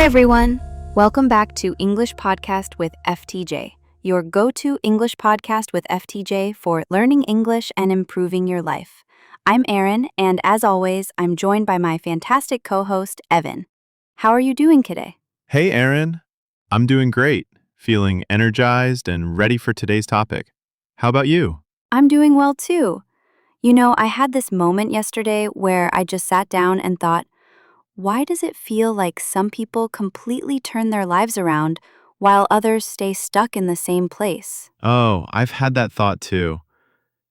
everyone. Welcome back to English Podcast with FTJ, your go-to English podcast with FTJ for learning English and improving your life. I'm Erin, and as always, I'm joined by my fantastic co-host, Evan. How are you doing today? Hey, Erin. I'm doing great, feeling energized and ready for today's topic. How about you? I'm doing well too. You know, I had this moment yesterday where I just sat down and thought, why does it feel like some people completely turn their lives around while others stay stuck in the same place? Oh, I've had that thought too.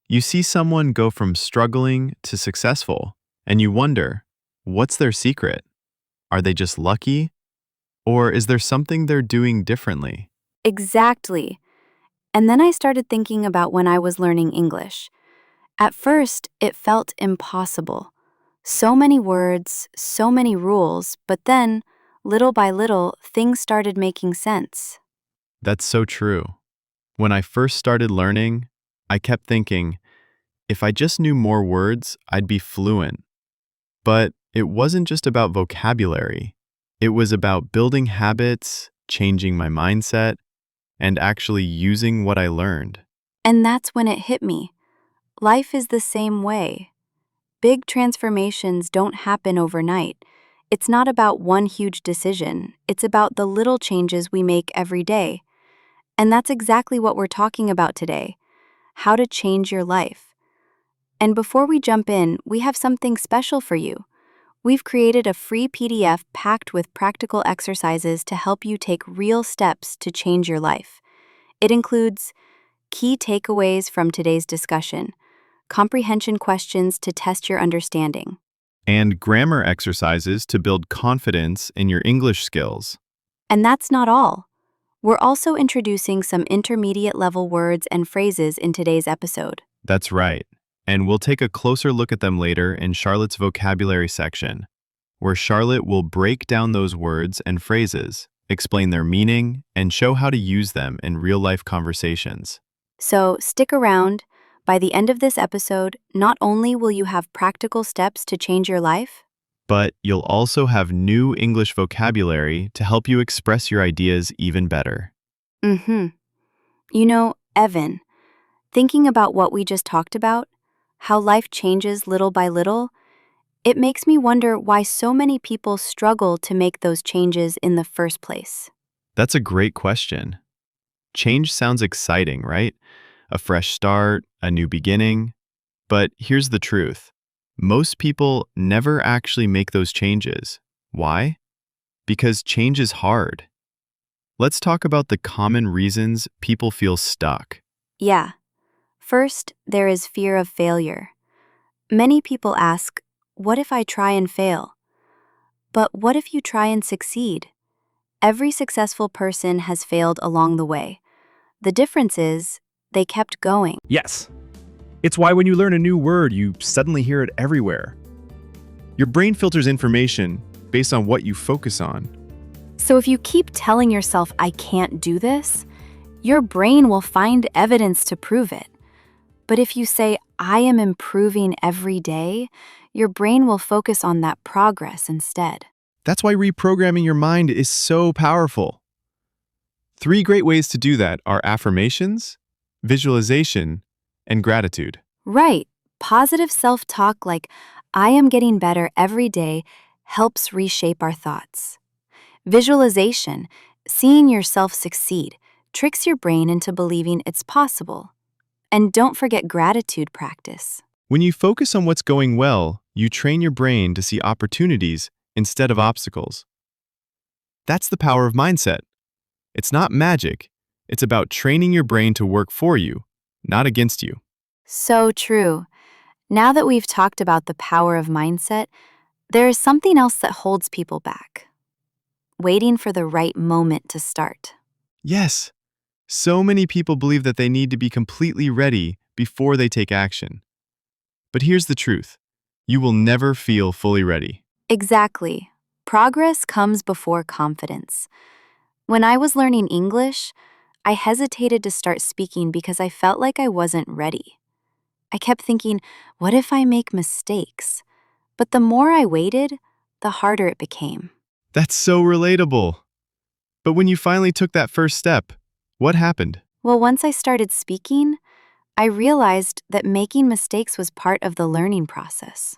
You see someone go from struggling to successful, and you wonder, what's their secret? Are they just lucky? Or is there something they're doing differently? Exactly. And then I started thinking about when I was learning English. At first, it felt impossible. So many words, so many rules, but then, little by little, things started making sense. That's so true. When I first started learning, I kept thinking, if I just knew more words, I'd be fluent. But it wasn't just about vocabulary. It was about building habits, changing my mindset, and actually using what I learned. And that's when it hit me. Life is the same way. Big transformations don't happen overnight. It's not about one huge decision. It's about the little changes we make every day. And that's exactly what we're talking about today, how to change your life. And before we jump in, we have something special for you. We've created a free PDF packed with practical exercises to help you take real steps to change your life. It includes key takeaways from today's discussion, comprehension questions to test your understanding, And grammar exercises to build confidence in your English skills. and that's not all. We're also introducing some intermediate level words and phrases in today's episode. That's right. And we'll take a closer look at them later in Charlotte's vocabulary section, where Charlotte will break down those words and phrases, explain their meaning, and show how to use them in real-life conversations. So stick around. By the end of this episode, not only will you have practical steps to change your life, But you'll also have new English vocabulary to help you express your ideas even better. You know, Evan, thinking about what we just talked about, how life changes little by little, it makes me wonder why so many people struggle to make those changes in the first place. That's a great question. Change sounds exciting, right? A fresh start, a new beginning. But here's the truth. Most people never actually make those changes. Why? Because change is hard. Let's talk about the common reasons people feel stuck. Yeah. First, there is fear of failure. Many people ask, what if I try and fail? But what if you try and succeed? Every successful person has failed along the way. The difference is, they kept going. Yes. It's why when you learn a new word, you suddenly hear it everywhere. Your brain filters information based on what you focus on. So if you keep telling yourself, I can't do this, your brain will find evidence to prove it. But if you say, I am improving every day, your brain will focus on that progress instead. That's why reprogramming your mind is so powerful. 3 great ways to do that are affirmations, visualization, and gratitude. Right. Positive self-talk like, I am getting better every day, helps reshape our thoughts. Visualization, seeing yourself succeed, tricks your brain into believing it's possible. And don't forget gratitude practice. When you focus on what's going well, you train your brain to see opportunities instead of obstacles. That's the power of mindset. It's not magic. It's about training your brain to work for you, not against you. So true. Now that we've talked about the power of mindset, there is something else that holds people back. Waiting for the right moment to start. Yes, so many people believe that they need to be completely ready before they take action. But here's the truth. You will never feel fully ready. Exactly. Progress comes before confidence. When I was learning English, I hesitated to start speaking because I felt like I wasn't ready. I kept thinking, what if I make mistakes? But the more I waited, the harder it became. That's so relatable. But when you finally took that first step, what happened? Well, once I started speaking, I realized that making mistakes was part of the learning process.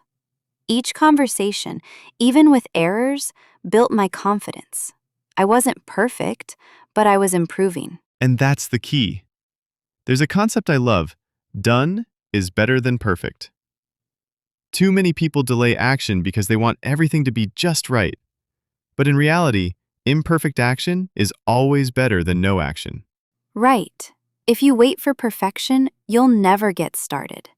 Each conversation, even with errors, built my confidence. I wasn't perfect, but I was improving. And that's the key. There's a concept I love. Done is better than perfect. Too many people delay action because they want everything to be just right. But in reality, imperfect action is always better than no action. Right. If you wait for perfection, you'll never get started.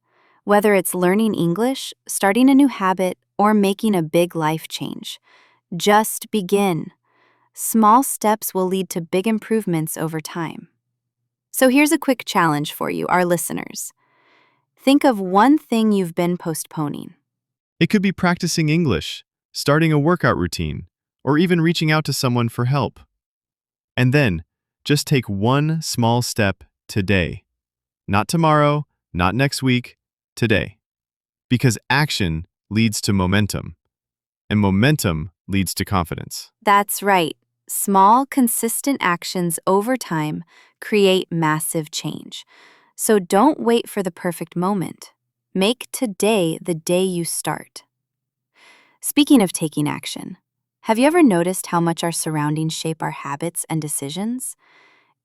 Whether it's learning English, starting a new habit, or making a big life change, just begin. Small steps will lead to big improvements over time. So here's a quick challenge for you, our listeners. Think of one thing you've been postponing. It could be practicing English, starting a workout routine, or even reaching out to someone for help. And then, just take one small step today. Not tomorrow, not next week, today. Because action leads to momentum, and momentum leads to confidence. That's right. Small, consistent actions over time create massive change. So don't wait for the perfect moment. Make today the day you start. Speaking of taking action, have you ever noticed how much our surroundings shape our habits and decisions?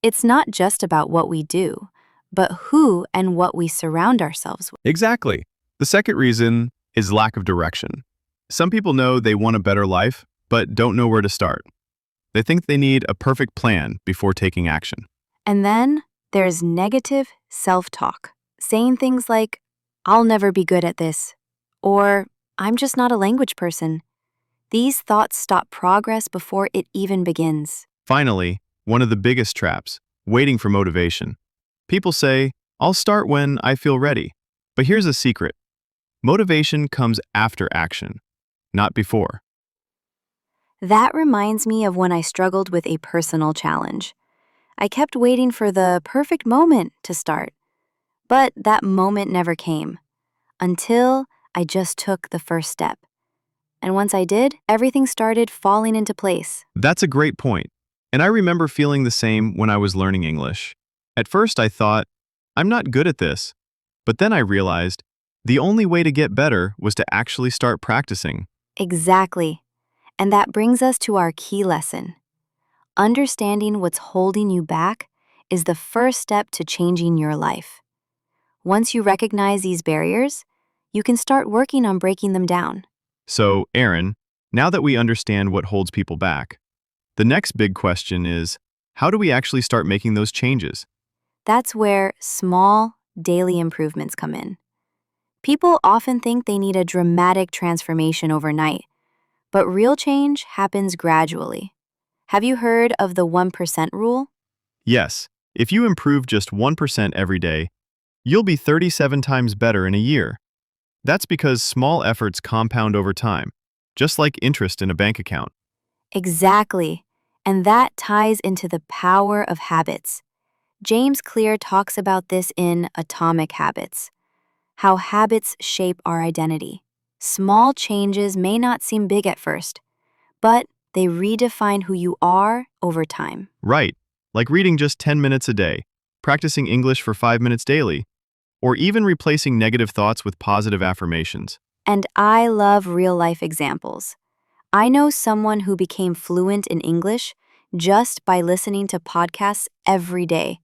It's not just about what we do, but who and what we surround ourselves with. Exactly. The second reason is lack of direction. Some people know they want a better life, but don't know where to start. They think they need a perfect plan before taking action. And then there's negative self-talk, saying things like, I'll never be good at this, or I'm just not a language person. These thoughts stop progress before it even begins. Finally, one of the biggest traps, waiting for motivation. People say, I'll start when I feel ready. But here's a secret. Motivation comes after action, not before. That reminds me of when I struggled with a personal challenge. I kept waiting for the perfect moment to start, but that moment never came until I just took the first step. And once I did, everything started falling into place. That's a great point. And I remember feeling the same when I was learning English. At first I thought, I'm not good at this. But then I realized the only way to get better was to actually start practicing. Exactly. And that brings us to our key lesson. Understanding what's holding you back is the first step to changing your life. Once you recognize these barriers, you can start working on breaking them down. So, Aaron, now that we understand what holds people back, the next big question is, how do we actually start making those changes? That's where small, daily improvements come in. People often think they need a dramatic transformation overnight, but real change happens gradually. Have you heard of the 1% rule? Yes, if you improve just 1% every day, you'll be 37 times better in a year. That's because small efforts compound over time, just like interest in a bank account. Exactly. And that ties into the power of habits. James Clear talks about this in Atomic Habits, how habits shape our identity. Small changes may not seem big at first, but they redefine who you are over time. Right, like reading just 10 minutes a day, practicing English for 5 minutes daily, or even replacing negative thoughts with positive affirmations. And I love real-life examples. I know someone who became fluent in English just by listening to podcasts every day.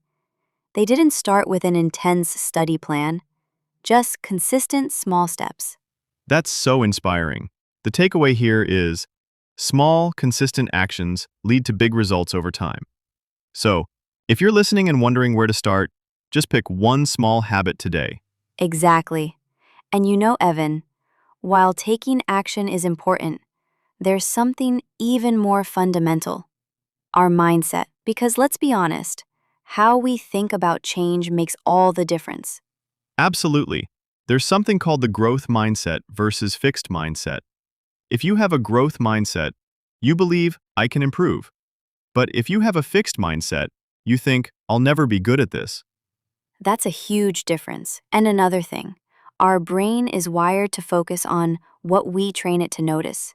They didn't start with an intense study plan, just consistent small steps. That's so inspiring. The takeaway here is, small, consistent actions lead to big results over time. So, if you're listening and wondering where to start, just pick one small habit today. Exactly. And you know, Evan, while taking action is important, there's something even more fundamental. Our mindset. Because let's be honest, how we think about change makes all the difference. Absolutely. There's something called the growth mindset versus fixed mindset. If you have a growth mindset, you believe, I can improve. But if you have a fixed mindset, you think, I'll never be good at this. That's a huge difference. And another thing, our brain is wired to focus on what we train it to notice.